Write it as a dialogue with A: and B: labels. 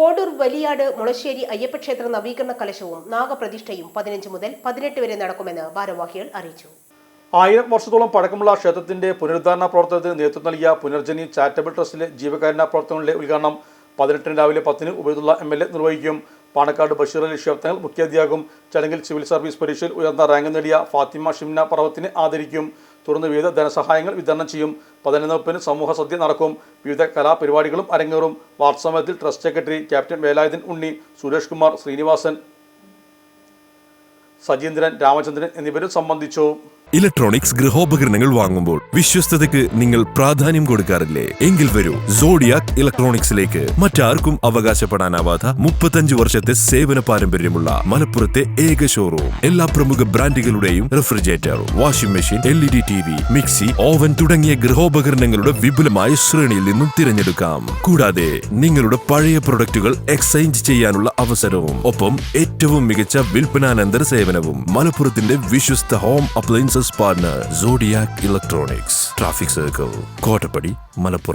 A: കോഡൂർ വലിയാട് മുളശ്ശേരി അയ്യപ്പക്ഷേത്ര നവീകരണ കലശവും നാഗപ്രതിഷ്ഠയും 15 മുതൽ 18 വരെ നടക്കുമെന്ന് ഭാരവാഹികൾ അറിയിച്ചു.
B: 1000 വർഷത്തോളം പഴക്കമുള്ള ക്ഷേത്രത്തിന്റെ പുനരുദ്ധാരണ പ്രവർത്തനത്തിന് നേതൃത്വം നൽകിയ പുനർജനി ചാരിറ്റബിൾ ട്രസ്റ്റിലെ ജീവകാരുണ്യ പ്രവർത്തനങ്ങളുടെ ഉദ്ഘാടനം 18 രാവിലെ 10 ഉബൈദുള്ള MLA നിർവഹിക്കും. പാണക്കാട് ബഷീർ അലി ശിഹാബ് തങ്ങൾ മുഖ്യാതിഥിയാകും. ചടങ്ങിൽ സിവിൽ സർവീസ് പരീക്ഷയിൽ ഉയർന്ന റാങ്ക് നേടിയ ഫാത്തിമ ഷിംന പറവത്തിനെ ആദരിക്കും. തുടർന്ന് വിവിധ ധനസഹായങ്ങൾ വിതരണം ചെയ്യും. 11 സമൂഹ സദ്യ നടക്കും. വിവിധ കലാപരിപാടികളും അരങ്ങേറും. വാർത്താസമ്മേളനത്തിൽ ട്രസ്റ്റ് സെക്രട്ടറി ക്യാപ്റ്റൻ വേലായുധൻ ഉണ്ണി, സുരേഷ് കുമാർ, ശ്രീനിവാസൻ, സജീന്ദ്രൻ, രാമചന്ദ്രൻ എന്നിവരും സംബന്ധിച്ചു.
C: ഇലക്ട്രോണിക്സ് ഗൃഹോപകരണങ്ങൾ വാങ്ങുമ്പോൾ വിശ്വസ്തതയ്ക്ക് നിങ്ങൾ പ്രാധാന്യം കൊടുക്കാറില്ലേ? എങ്കിൽ വരൂ സോഡിയാക് ഇലക്ട്രോണിക്സിലേക്ക്. മറ്റാർക്കും അവകാശപ്പെടാനാവാത്ത 35 വർഷത്തെ സേവന പാരമ്പര്യമുള്ള മലപ്പുറത്തെ ഏക ഷോറൂം. എല്ലാ പ്രമുഖ ബ്രാൻഡുകളുടെയും refrigerator, washing machine, LED TV, mixie, oven തുടങ്ങിയ ഗൃഹോപകരണങ്ങളുടെ വിപുലമായ ശ്രേണിയിൽ നിന്നും തിരഞ്ഞെടുക്കാം. കൂടാതെ നിങ്ങളുടെ പഴയ പ്രൊഡക്റ്റുകൾ എക്സ്ചേഞ്ച് ചെയ്യാനുള്ള അവസരവും, ഒപ്പം ഏറ്റവും മികച്ച വിൽപ്പനാനന്തര സേവനവും. മലപ്പുറത്തിന്റെ വിശ്വസ്ത home appliances partner Zodiac electronics, traffic circle, Kottappadi, Malappuram.